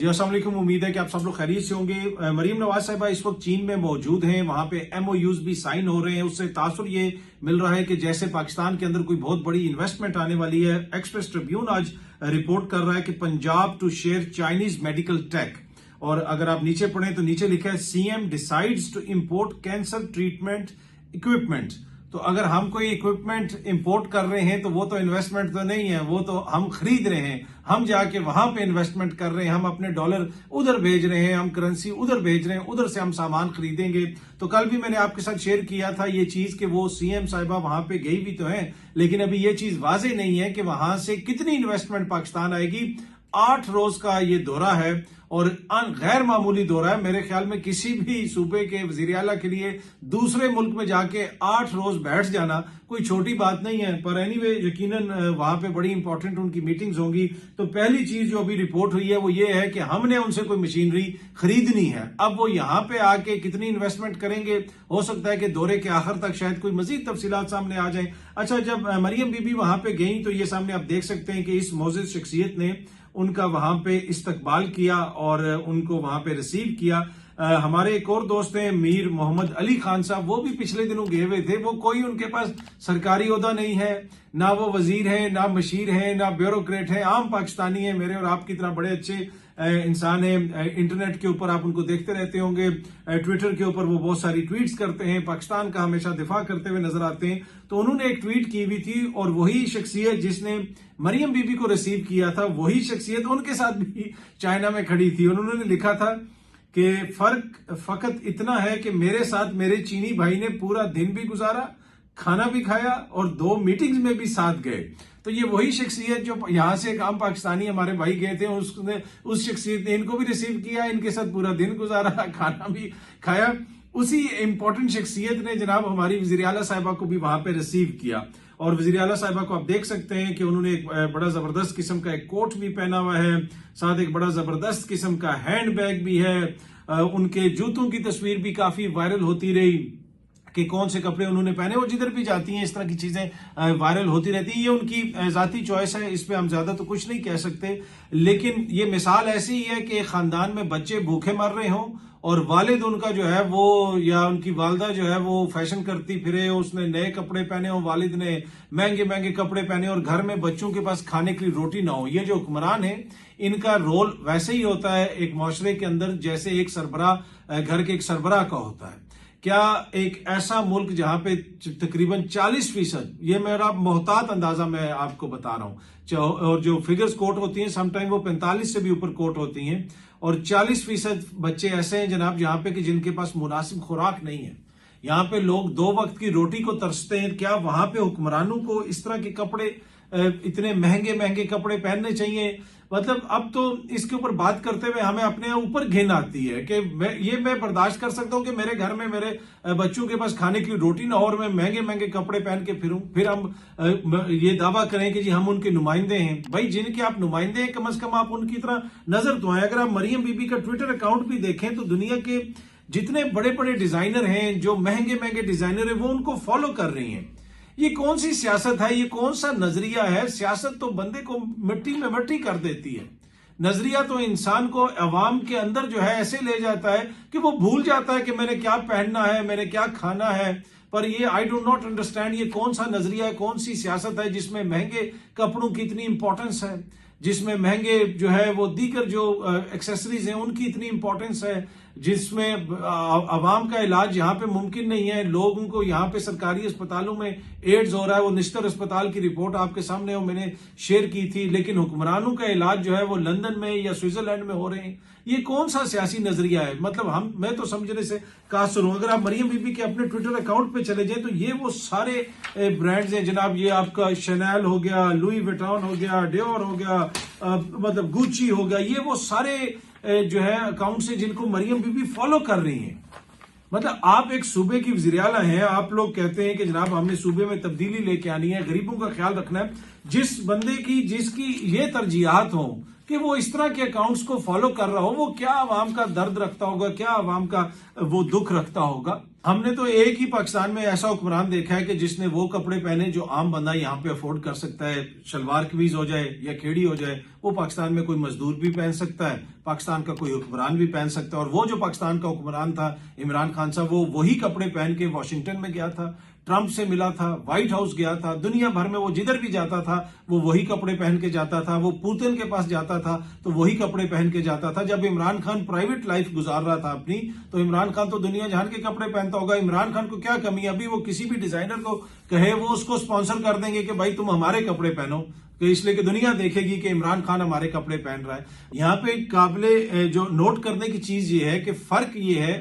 जी अस्सलाम वालेकुम। उम्मीद है कि आप सब लोग खैरियत से होंगे। मरीम नवाज साहिबा इस वक्त चीन में मौजूद हैं, वहां पे MOUs भी साइन हो रहे हैं। उससे तासुर ये मिल रहा है कि जैसे पाकिस्तान के अंदर कोई बहुत बड़ी इन्वेस्टमेंट आने वाली है। एक्सप्रेस ट्रिब्यून आज रिपोर्ट कर रहा है कि Punjab to share Chinese medical tech, और अगर आप नीचे पढ़ें तो नीचे लिखा है CM decides to import cancer treatment equipment. तो अगर हम कोई इक्विपमेंट इंपोर्ट कर रहे हैं तो वो तो इन्वेस्टमेंट तो नहीं है, वो तो हम खरीद रहे हैं। हम जाके वहां पे इन्वेस्टमेंट कर रहे हैं, हम अपने डॉलर उधर भेज रहे हैं, हम करेंसी उधर भेज रहे हैं, उधर से हम सामान खरीदेंगे। तो कल भी मैंने आपके साथ शेयर किया था ये चीज कि वो CM साहिबा वहां पे गई भी तो है, लेकिन अभी ये चीज वाजे नहीं है कि वहां से कितनी इन्वेस्टमेंट पाकिस्तान आएगी। 8 रोज का ये दौरा है और गैर मामूली दौरा है। मेरे ख्याल में किसी भी सूबे के वजीर आला के लिए दूसरे मुल्क में जाके 8 रोज बैठ जाना कोई छोटी बात नहीं है। पर एनीवे यकीनन वहां पे बड़ी इंपॉर्टेंट उनकी मीटिंग्स होंगी। तो पहली चीज जो अभी रिपोर्ट हुई है वो ये है कि हमने उनसे कोई मशीनरी खरीदनी है। अब वो यहाँ पे आके कितनी इन्वेस्टमेंट करेंगे, हो सकता है कि दौरे के आखिर तक शायद कोई मजीद तफसीलात सामने आ जाए। अच्छा, जब मरियम बीबी वहां पे गई तो ये सामने आप देख सकते हैं कि इस मोअज़्ज़िज़ शख्सियत ने उनका वहां पे इस्तकबाल किया और उनको वहां पे रिसीव किया। हमारे एक और दोस्त हैं मीर मोहम्मद अली खान साहब, वो भी पिछले दिनों गए हुए थे। वो कोई उनके पास सरकारी ओहदा नहीं है, ना वो वजीर है, ना मशीर है, ना ब्यूरोक्रेट है, आम पाकिस्तानी है। मेरे और आपकी तरह बड़े अच्छे इंसान है। इंटरनेट के ऊपर आप उनको देखते रहते होंगे, ट्विटर के ऊपर वो बहुत सारी ट्वीट्स करते हैं, पाकिस्तान का हमेशा दिफा करते हुए नजर आते हैं। तो उन्होंने एक ट्वीट की हुई थी और वही शख्सियत जिसने मरियम बीबी को रिसीव किया था, वही शख्सियत उनके साथ भी चाइना में खड़ी थी। उन्होंने लिखा था कि फर्क फकत इतना है कि मेरे साथ मेरे चीनी भाई ने पूरा दिन भी गुजारा, खाना भी खाया और 2 मीटिंग्स में भी साथ गए। तो ये वही शख्सियत जो यहां से एक आम पाकिस्तानी हमारे भाई गए थे, उसने उस शख्सियत ने इनको भी रिसीव किया, इनके साथ पूरा दिन गुजारा, खाना भी खाया। उसी इंपॉर्टेंट शख्सियत ने जनाब हमारी वजीर आला साहिबा को भी वहां पे रिसीव किया। और वजीर आला साहिबा को आप देख सकते हैं कि उन्होंने एक बड़ा जबरदस्त किस्म का एक कोट भी पहना हुआ है, साथ एक बड़ा जबरदस्त किस्म का हैंड बैग भी है। उनके जूतों की तस्वीर भी काफी वायरल होती रही कि कौन से कपड़े उन्होंने पहने। वो जिधर भी जाती हैं इस तरह की चीजें वायरल होती रहती हैं। ये उनकी जाती चॉइस है, इस पे हम ज्यादा तो कुछ नहीं कह सकते। लेकिन ये मिसाल ऐसी ही है कि एक खानदान में बच्चे भूखे मर रहे हों और वालिद उनका जो है वो या उनकी वालदा जो है वो फैशन करती फिरे, उसने नए कपड़े पहने हो, वालिद ने महंगे महंगे कपड़े पहने और घर में बच्चों के पास खाने के लिए रोटी ना हो। ये जो हुक्मरान है इनका रोल वैसे ही होता है एक माशरे के अंदर जैसे एक सरबराह घर के एक सरबराह का होता है। क्या एक ऐसा मुल्क जहां पे तकरीबन 40%, ये मेरा मोहतात अंदाजा मैं आपको बता रहा हूं, और जो फिगर्स कोट होती हैं समटाइम वो 45 से भी ऊपर कोट होती हैं, और 40% बच्चे ऐसे हैं जनाब जहां पे कि जिनके पास मुनासिब खुराक नहीं है। यहाँ पे लोग 2 वक्त की रोटी को तरसते हैं। क्या वहां पे हुक्मरानों को इस तरह के कपड़े, इतने महंगे महंगे कपड़े पहनने चाहिए? मतलब अब तो इसके ऊपर बात करते हुए हमें अपने ऊपर घिन आती है कि मैं बर्दाश्त कर सकता हूं कि मेरे घर में मेरे बच्चों के पास खाने की रोटी ना हो और मैं महंगे महंगे कपड़े पहन के फिरूं, फिर हम ये दावा करें कि जी हम उनके नुमाइंदे हैं। भाई जिनके आप नुमाइंदे हैं कम से कम आप उनकी तरह नजर तो आए। अगर आप मरियम बीबी का ट्विटर अकाउंट भी देखें तो दुनिया के जितने बड़े बड़े डिजाइनर हैं, जो महंगे महंगे डिजाइनर हैं, वो उनको फॉलो कर रही हैं। ये कौन सी सियासत है, ये कौन सा नजरिया है? सियासत तो बंदे को मिट्टी में मट्टी कर देती है। नजरिया तो इंसान को अवाम के अंदर जो है ऐसे ले जाता है कि वो भूल जाता है कि मैंने क्या पहनना है, मैंने क्या खाना है। पर ये आई डू नॉट अंडरस्टैंड, ये कौन सा नजरिया है, कौन सी सियासत है जिसमें महंगे कपड़ों की इतनी इंपॉर्टेंस है, जिसमें महंगे जो है वो दीगर जो एक्सेसरीज हैं उनकी इतनी इंपॉर्टेंस है, जिसमें आवाम का इलाज यहाँ पे मुमकिन नहीं है। लोगों को यहाँ पे सरकारी अस्पतालों में एड्स हो रहा है। वो निश्तर अस्पताल की रिपोर्ट आपके सामने वो मैंने शेयर की थी, लेकिन हुक्मरानों का इलाज जो है वो लंदन में या स्विट्जरलैंड में हो रहे हैं। ये कौन सा सियासी नजरिया है? मतलब मैं तो समझने से कासर हूं। अगर आप मरियम बीबी के अपने ट्विटर अकाउंट पे चले जाए तो ये वो सारे ब्रांड्स हैं जनाब। ये आपका शनैल हो गया, लुई विटॉन हो गया, डियोर हो गया, मतलब गुची हो गया, ये वो सारे जो है अकाउंट से जिनको मरियम बीबी फॉलो कर रही हैं। मतलब आप एक सूबे की वज़ीर आला हैं, आप लोग कहते हैं कि जनाब हमने सूबे में तब्दीली लेके आनी है, गरीबों का ख्याल रखना है। जिस बंदे की जिसकी ये तरजीहात हो कि वो इस तरह के अकाउंट्स को फॉलो कर रहा हो, वो क्या आवाम का दर्द रखता होगा, क्या आवाम का वो दुख रखता होगा। हमने तो एक ही पाकिस्तान में ऐसा हुक्मरान देखा है कि जिसने वो कपड़े पहने जो आम बंदा यहाँ पे अफोर्ड कर सकता है। शलवार कमीज हो जाए या खेड़ी हो जाए, वो पाकिस्तान में कोई मजदूर भी पहन सकता है, पाकिस्तान का कोई हुक्मरान भी पहन सकता है। और वो जो पाकिस्तान का हुक्मरान था इमरान खान साहब, वो वही कपड़े पहन के वॉशिंगटन में गया था, ट्रंप से मिला था, व्हाइट हाउस गया था, दुनिया भर में वो जिधर भी जाता था वो वही कपड़े पहन के जाता था। वो पुतिन के पास जाता था तो वही कपड़े पहन के जाता था। जब इमरान खान प्राइवेट लाइफ गुजार रहा था अपनी, तो इमरान खान तो दुनिया जहान के कपड़े पहनता होगा। इमरान खान को क्या कमी है? अभी वो किसी भी डिजाइनर को कहे वो उसको स्पॉन्सर कर देंगे कि भाई तुम हमारे कपड़े पहनो, तो इसलिए कि दुनिया देखेगी कि इमरान खान हमारे कपड़े पहन रहा है। यहाँ पे काबिले जो नोट करने की चीज ये है कि फर्क ये है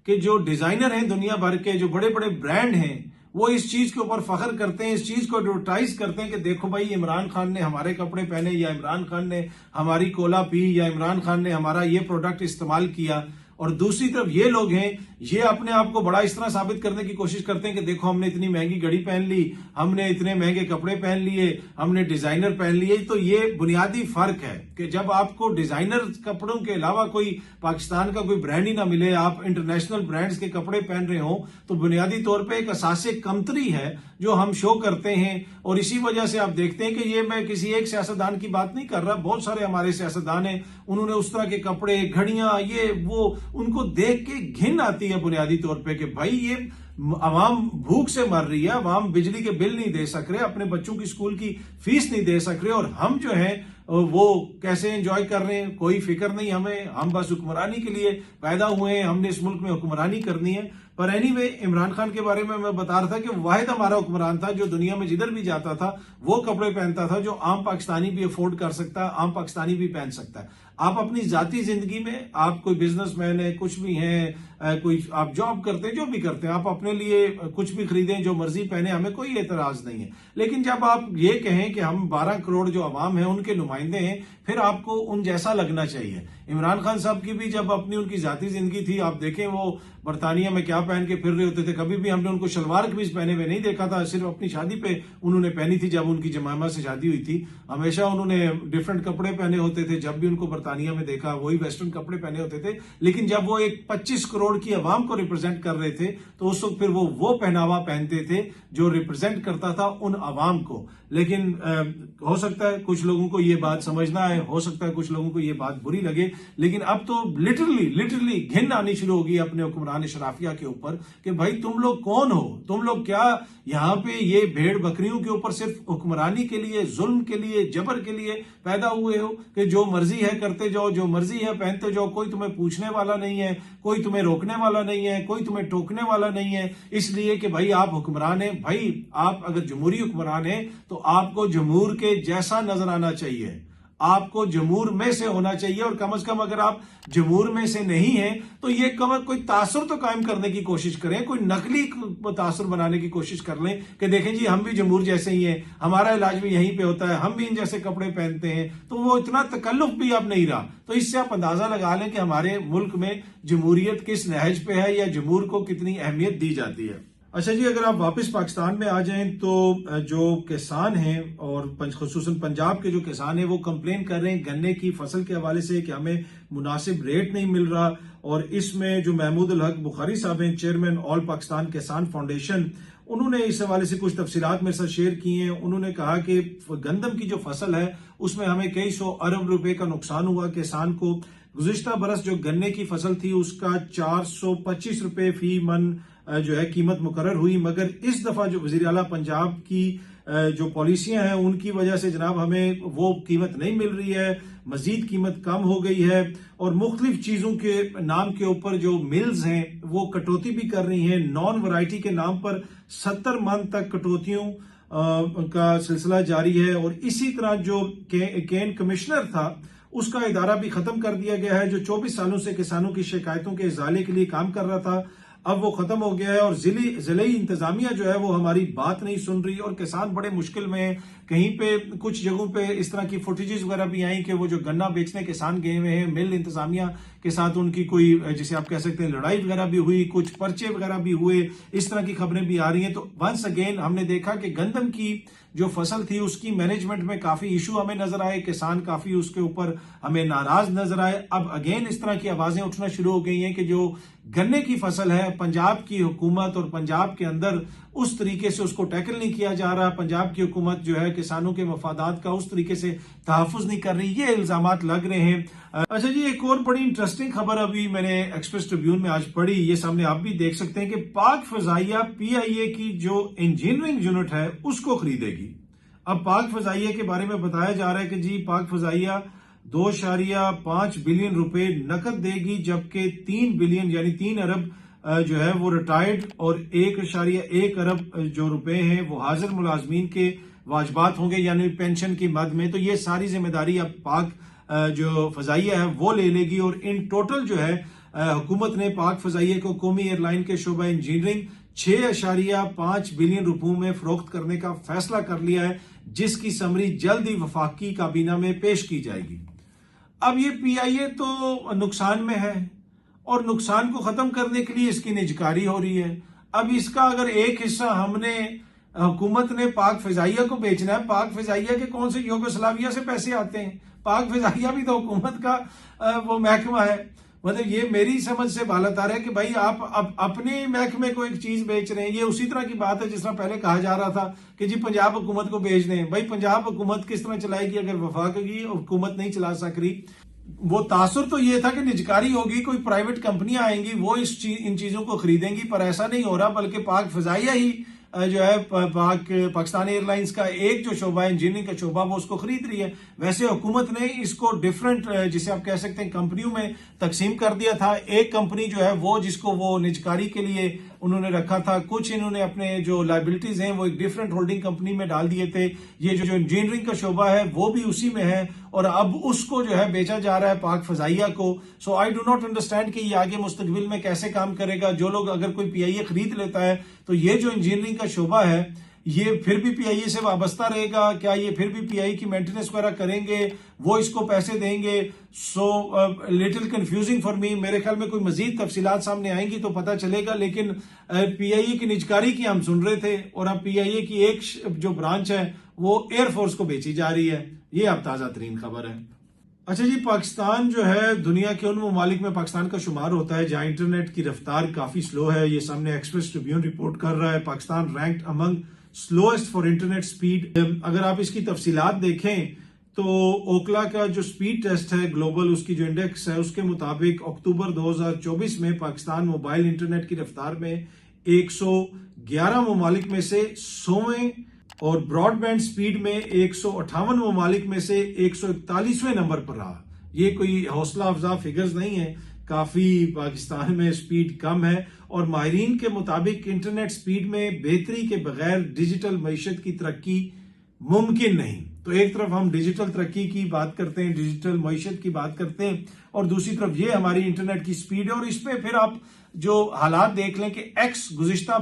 कि जो डिजाइनर हैं दुनिया भर के, जो बड़े बड़े ब्रांड हैं, वो इस चीज के ऊपर फख्र करते हैं, इस चीज को एडवर्टाइज करते हैं कि देखो भाई इमरान खान ने हमारे कपड़े पहने, या इमरान खान ने हमारी कोला पी, या इमरान खान ने हमारा ये प्रोडक्ट इस्तेमाल किया। और दूसरी तरफ ये लोग हैं, ये अपने आप को बड़ा इस तरह साबित करने की कोशिश करते हैं कि देखो हमने इतनी महंगी घड़ी पहन ली, हमने इतने महंगे कपड़े पहन लिए, हमने डिजाइनर पहन लिए। तो ये बुनियादी फर्क है कि जब आपको डिजाइनर कपड़ों के अलावा कोई पाकिस्तान का कोई ब्रांड ही ना मिले, आप इंटरनेशनल ब्रांड्स के कपड़े पहन रहे हो, तो बुनियादी तौर पर एक असासे कमतरी है जो हम शो करते हैं। और इसी वजह से आप देखते हैं कि ये मैं किसी एक सियासतदान की बात नहीं कर रहा, बहुत सारे हमारे सियासतदान हैं, उन्होंने उस तरह के कपड़े, घड़ियां, ये वो, उनको देख के घिन आती है बुनियादी तौर पे कि भाई ये अवाम भूख से मर रही है, अवाम बिजली के बिल नहीं दे सक रहे, अपने बच्चों की स्कूल की फीस नहीं दे सक रहे, और हम जो है वो कैसे एंजॉय कर रहे हैं, कोई फिक्र नहीं हमें, हम बस हुक्मरानी के लिए पैदा हुए हैं, हमने इस मुल्क में हुक्मरानी करनी है। पर एनीवे, इमरान खान के बारे में मैं बता रहा था कि वाहिद हमारा हुक्मरान था जो दुनिया में जिधर भी जाता था वो कपड़े पहनता था जो आम पाकिस्तानी भी अफोर्ड कर सकता है, आम पाकिस्तानी भी पहन सकता है। आप अपनी जाती जिंदगी में, आप कोई बिजनेसमैन है, कुछ भी हैं, कोई आप जॉब करते हैं, जो भी करते हैं, आप अपने लिए कुछ भी खरीदें, जो मर्जी पहने, हमें कोई एतराज नहीं है। लेकिन जब आप ये कहें कि हम 12 करोड़ जो अवाम है उनके नुमाइंदे हैं, फिर आपको उन जैसा लगना चाहिए। इमरान खान साहब की भी जब अपनी उनकी जाती जिंदगी थी, आप देखें वो बरतानिया में क्या पहन के फिर रहे होते थे, कभी भी हमने उनको शलवार कमीज पहने हुए नहीं देखा था। सिर्फ अपनी शादी पे उन्होंने पहनी थी, जब उनकी जमामा से शादी हुई थी। हमेशा उन्होंने डिफरेंट कपड़े पहने होते थे, जब भी उनको बरतानिया में देखा वही वेस्टर्न कपड़े पहने होते थे। लेकिन जब वो एक 25 करोड़ की आवाम को रिप्रेजेंट कर रहे थे, तो उस वक्त फिर वो पहनावा पहनते थे जो रिप्रेजेंट करता था उन आवाम को। लेकिन हो सकता है कुछ लोगों को ये बात समझना है, हो सकता है कुछ लोगों को ये बात बुरी लगे, लेकिन अब तो लिटरली घिन आनी शुरू होगी अपने हुक्मरान शराफिया के ऊपर कि भाई तुम लोग कौन हो, तुम लोग क्या यहाँ पे ये भेड़ बकरियों के ऊपर सिर्फ हुक्मरानी के लिए, जुल्म के लिए, जबर के लिए पैदा हुए हो कि जो मर्जी है करते जाओ, जो मर्जी है पहनते जाओ, कोई तुम्हें पूछने वाला नहीं है, कोई तुम्हें रोकने वाला नहीं है, कोई तुम्हें टोकने वाला नहीं है, इसलिए कि भाई आप हुक्मरान हैं। भाई आप अगर जमहूरी हुक्मरान हैं तो आपको जमहूर के जैसा नजर आना चाहिए, आपको जमहूर में से होना चाहिए। और कम से कम अगर आप जमहूर में से नहीं हैं तो ये कोई तासुर तो कायम करने की कोशिश करें, कोई नकली तासुर बनाने की कोशिश कर लें कि देखें जी हम भी जमहूर जैसे ही हैं, हमारा इलाज भी यहीं पे होता है, हम भी इन जैसे कपड़े पहनते हैं। तो वो इतना तकल्लुफ भी अब नहीं रहा। तो इससे आप अंदाजा लगा लें कि हमारे मुल्क में जमहूरियत किस नहज पे है या जमहूर को कितनी अहमियत दी जाती है। अच्छा जी, अगर आप वापस पाकिस्तान में आ जाएं तो जो किसान हैं और खुसूसन पंजाब के जो किसान हैं वो कंप्लेन कर रहे हैं गन्ने की फसल के हवाले से कि हमें मुनासिब रेट नहीं मिल रहा। और इसमें जो महमूद उल हक बुखारी साहब हैं, चेयरमैन ऑल पाकिस्तान किसान फाउंडेशन, उन्होंने इस हवाले से कुछ तफसीलात मेरे साथ शेयर की हैं। उन्होंने कहा कि गंदम की जो फसल है उसमें हमें कई सौ अरब रुपए का नुकसान हुआ किसान को। गुज़िश्ता बरस जो गन्ने की फसल थी उसका 425 रुपए फी मन जो है कीमत मुकर्रर हुई, मगर इस दफा जो वजीर आला पंजाब की जो पॉलिसियां हैं उनकी वजह से जनाब हमें वो कीमत नहीं मिल रही है, मजीद कीमत कम हो गई है। और मुख्तलिफ चीजों के नाम के ऊपर जो मिल्स हैं वो कटौती भी कर रही हैं। नॉन वैरायटी के नाम पर 70 मन तक कटौतियों का सिलसिला जारी है। और इसी तरह जो केन कमिश्नर था उसका इदारा भी खत्म कर दिया गया है, जो 24 सालों से किसानों की शिकायतों के इजाले के लिए काम कर रहा था, अब वो खत्म हो गया है। और जिले इंतजामिया जो है वो हमारी बात नहीं सुन रही और किसान बड़े मुश्किल में है। कहीं पे कुछ जगहों पे इस तरह की फुटेजेस वगैरह भी आई कि वो जो गन्ना बेचने किसान गए हुए हैं, मिल इंतजामिया के साथ उनकी कोई जिसे आप कह सकते हैं लड़ाई वगैरह भी हुई, कुछ पर्चे वगैरह भी हुए, इस तरह की खबरें भी आ रही हैं। तो वंस अगेन हमने देखा कि गंदम की जो फसल थी उसकी मैनेजमेंट में काफी इशू हमें नजर आए, किसान काफी उसके ऊपर हमें नाराज नजर आए। अब अगेन इस तरह की आवाजें उठना शुरू हो गई हैं कि जो गन्ने की फसल है, पंजाब की हुकूमत और पंजाब के अंदर उस तरीके से उसको टैकल नहीं किया जा रहा, पंजाब की हुकूमत जो है किसानों के मफादात का उस तरीके से तहफ़्फ़ुज़ नहीं कर रही, ये इल्जामात लग रहे हैं। अच्छा जी, एक और बड़ी इंटरेस्टिंग खबर अभी मैंने एक्सप्रेस ट्रिब्यून में आज पढ़ी, ये सामने आप भी देख सकते हैं कि पाक फजाइया पीआईए की जो इंजीनियरिंग यूनिट है उसको खरीदेगी। अब पाक फजाइया के बारे में बताया जा रहा है कि जी पाक फजाइया 2.5 बिलियन रुपए नकद देगी, जबकि 3 बिलियन यानी 3 अरब जो है वो रिटायर्ड और 1.1 अरब जो रुपए हैं वो हाजिर मुलाजमीन के वाजबात होंगे यानी पेंशन की मद में। तो ये सारी जिम्मेदारी अब पाक जो फजाइया है वो ले लेगी और इन टोटल जो है हुकूमत ने पाक फजाइया को कौमी एयरलाइन के शोबा इंजीनियरिंग 6.5 बिलियन रुपयों में फरोख्त करने का फैसला कर लिया है, जिसकी समरी जल्द ही वफाकी काबीना में पेश की जाएगी। अब ये पीआईए तो नुकसान में है और नुकसान को खत्म करने के लिए इसकी निजकारी हो रही है। अब इसका अगर एक हिस्सा हमने हुकूमत ने पाक फिजाइया को बेचना है, पाक फिजाइया के कौन से यूगोस्लाविया से पैसे आते हैं? पाक फिजाइया भी तो हुकूमत का वो महकमा है। मतलब ये मेरी समझ से बालत आ रहा है कि भाई आप अपने महकमे को एक चीज बेच रहे हैं। ये उसी तरह की बात है जिस तरह पहले कहा जा रहा था कि जी पंजाब हुकूमत को बेच दें। भाई पंजाब हुकूमत किस तरह चलाएगी अगर वफाकी हुकूमत नहीं चला सक रही? वो तासुर तो ये था कि निजकारी होगी, कोई प्राइवेट कंपनियां आएंगी वो इन चीजों को खरीदेंगी, पर ऐसा नहीं हो रहा, बल्कि पाक फजाइया ही जो है पाकिस्तान एयरलाइंस का एक जो शोबा है इंजीनियरिंग का शोबा वो उसको खरीद रही है। वैसे हुकूमत ने इसको डिफरेंट जिसे आप कह सकते हैं कंपनियों में तकसीम कर दिया था। एक कंपनी जो है वो जिसको वो निजकारी के लिए उन्होंने रखा था, कुछ इन्होंने अपने जो लाइबिलिटीज हैं वो एक डिफरेंट होल्डिंग कंपनी में डाल दिए थे। ये जो इंजीनियरिंग का शोबा है वो भी उसी में है और अब उसको जो है बेचा जा रहा है पाक फजाइया को। सो आई डू नॉट अंडरस्टैंड कि ये आगे मुस्तकबिल में कैसे काम करेगा। जो लोग अगर कोई पीआईए खरीद लेता है तो ये जो इंजीनियरिंग का शोबा है ये फिर भी पीआईए से वाबस्ता रहेगा क्या? ये फिर भी पीआईए की मेंटेनेंस वगैरह करेंगे, वो इसको पैसे देंगे? So little confusing for me. मेरे ख्याल में कोई मजीद तफसीलात सामने आएंगी तो पता चलेगा, लेकिन पीआईए की निजकारी की हम सुन रहे थे और अब पीआईए की एक जो ब्रांच है वो एयरफोर्स को बेची जा रही है। ये अब ताजा तरीन खबर है। अच्छा जी, पाकिस्तान जो है दुनिया के उन ममालिक में पाकिस्तान का शुमार होता है जहां इंटरनेट की रफ्तार काफी स्लो है। ये सामने एक्सप्रेस ट्रिब्यून रिपोर्ट कर रहा है। Pakistan ranked among slowest for internet speed. अगर आप इसकी तफसीलात देखें तो ओकला का जो स्पीड टेस्ट है ग्लोबल, उसकी जो इंडेक्स है उसके मुताबिक अक्टूबर 2024 में पाकिस्तान मोबाइल इंटरनेट की रफ्तार में 111 ममालिक में से 100वें और ब्रॉडबैंड स्पीड में 158 ममालिक में से 141वें नंबर पर रहा। ये कोई हौसला अफजा फिगर्स नहीं है, काफी पाकिस्तान में स्पीड कम है और माहिरीन के मुताबिक इंटरनेट स्पीड में बेहतरी के बगैर डिजिटल मईशत की तरक्की मुमकिन नहीं। तो एक तरफ हम डिजिटल तरक्की की बात करते हैं, डिजिटल मईशत की बात करते हैं और दूसरी तरफ ये हमारी इंटरनेट की स्पीड है। और इस पे फिर आप जो हालात देख लें कि एक्स गुज़िश्ता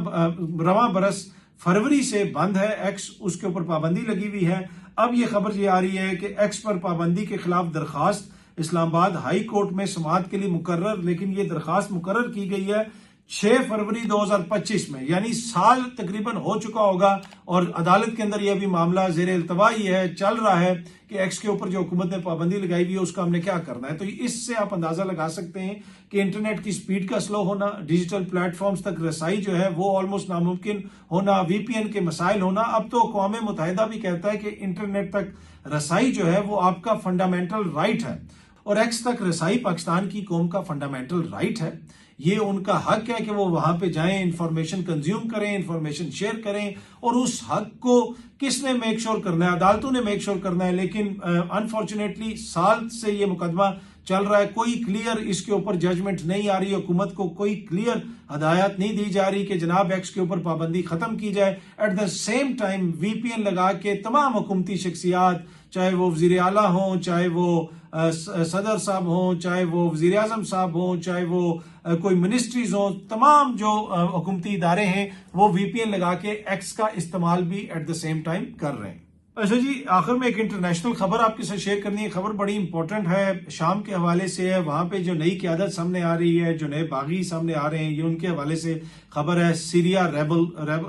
रवां बरस फरवरी से बंद है, एक्स उसके ऊपर पाबंदी लगी हुई है। अब ये खबर ये आ रही है कि एक्स पर पाबंदी के खिलाफ दरखास्त इस्लामाबाद हाई कोर्ट में समाअत के लिए मुकर्रर, लेकिन ये दरखास्त मुकर्रर की गई है 6 फरवरी 2025 में, यानी साल तकरीबन हो चुका होगा और अदालत के अंदर यह भी मामला जेर इल्तवा ही है, चल रहा है कि एक्स के ऊपर जो हुकूमत ने पाबंदी लगाई हुई है उसका हमने क्या करना है। तो इससे आप अंदाजा लगा सकते हैं कि इंटरनेट की स्पीड का स्लो होना, डिजिटल प्लेटफॉर्म्स तक रसाई जो है वो ऑलमोस्ट नामुमकिन होना, वीपीएन के मसाइल होना। अब तो अक़वाम मुत्तहिदा भी कहता है कि इंटरनेट तक रसाई जो है वो आपका फंडामेंटल राइट है और एक्स तक रसाई पाकिस्तान की कौम का फंडामेंटल राइट है। ये उनका हक है कि वो वहां पे जाएं, इंफॉर्मेशन कंज्यूम करें, इंफॉर्मेशन शेयर करें और उस हक को किसने मेक श्योर करना है? अदालतों ने मेक श्योर करना है। लेकिन अनफॉर्चुनेटली साल से ये मुकदमा चल रहा है, कोई क्लियर इसके ऊपर जजमेंट नहीं आ रही, हुकूमत को कोई क्लियर हदायत नहीं दी जा रही कि जनाब एक्स के ऊपर पाबंदी खत्म की जाए। At the same time VPN लगा के तमाम हुकूमती शख्सियात, चाहे वो वजीर आला हों, चाहे वो सदर साहब हों, चाहे वो वजीर आजम साहब हों, चाहे वो कोई मिनिस्ट्रीज हों, तमाम जो हुकूमती इदारे हैं वो वीपीएन लगा के एक्स का इस्तेमाल भी एट द सेम टाइम कर रहे हैं। अच्छा जी, आखिर में एक इंटरनेशनल खबर आपके साथ शेयर करनी है। खबर बड़ी इंपॉर्टेंट है, शाम के हवाले से है। वहां पे जो नई क़यादत सामने आ रही है, जो नए बागी सामने आ रहे हैं, ये उनके हवाले से खबर है। सीरिया रेबल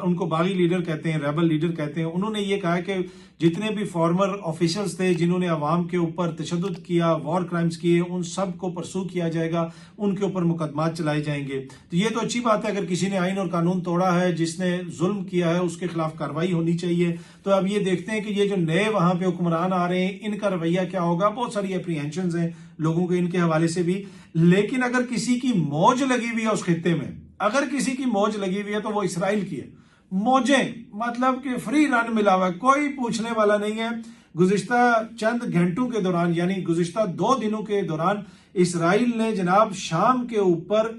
उनको बागी लीडर कहते हैं, रेबल लीडर कहते हैं। उन्होंने ये कहा कि जितने भी फॉर्मर ऑफिशियल्स थे जिन्होंने अवाम के ऊपर तशद्दुद किया, वॉर क्राइम्स किए, उन सब को परसू किया जाएगा, उनके ऊपर मुकदमात चलाए जाएंगे। तो ये तो अच्छी बात है, अगर किसी ने आइन और कानून तोड़ा है, जिसने जुल्म किया है, उसके खिलाफ कार्रवाई होनी चाहिए। तो अब ये देखते हैं कि ये जो नए वहां पे हुक्मरान आ रहे हैं, इनका रवैया क्या होगा। बहुत सारी एप्रीहेंशंस हैं लोगों के इनके हवाले से भी। लेकिन अगर किसी की मौज लगी हुई है उस खित्ते में, अगर किसी की मौज लगी हुई है तो वो इसराइल की है। मौजें मतलब कि फ्री रन मिला हुआ है, कोई पूछने वाला नहीं है। गुज़िश्ता चंद घंटों के दौरान, यानी गुज़िश्ता 2 दिनों के दौरान, इसराइल ने जनाब शाम के ऊपर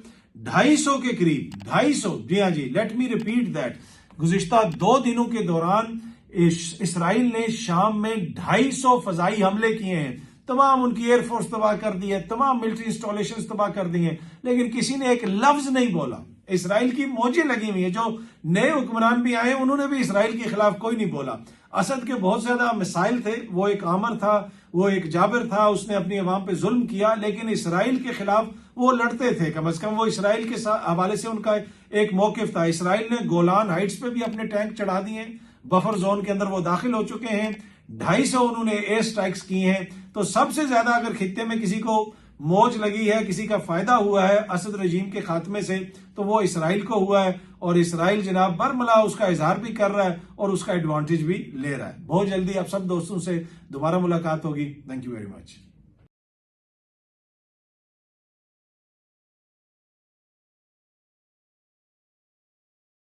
250 के करीब, 250, जी हाँ जी, लेट मी रिपीट दैट, गुज़िश्ता 2 दिनों के दौरान इसराइल ने शाम में 250 फजाई हमले किए हैं। तमाम उनकी एयरफोर्स तबाह कर दी है, तमाम मिलिट्री इंस्टॉलेशन तबाह कर दी हैं, लेकिन किसी ने एक लफ्ज नहीं बोला। इसराइल की मौजें लगी हुई है। जो नए हुक्मरान भी आए उन्होंने भी इसराइल के खिलाफ कोई नहीं बोला। असद के बहुत ज्यादा मिसाइल थे, वो एक आमर था, वो एक जाबिर था, उसने अपनी अवाम पे जुल्म किया, लेकिन इसराइल के खिलाफ वो लड़ते थे। कम से कम वो इसराइल के हवाले से उनका एक मौकिफ था। इसराइल ने गोलान हाइट्स पे भी अपने टैंक चढ़ा दिए, बफर जोन के अंदर वो दाखिल हो चुके हैं। 250 उन्होंने एयर स्ट्राइक्स की हैं। तो सबसे ज्यादा अगर खित्ते में किसी को मौज लगी है, किसी का फायदा हुआ है असद रजीम के खात्मे से, तो वो इसराइल को हुआ है। और इसराइल जनाब बरमला उसका इजहार भी कर रहा है और उसका एडवांटेज भी ले रहा है। बहुत जल्दी आप सब दोस्तों से दोबारा मुलाकात होगी। Thank you very much.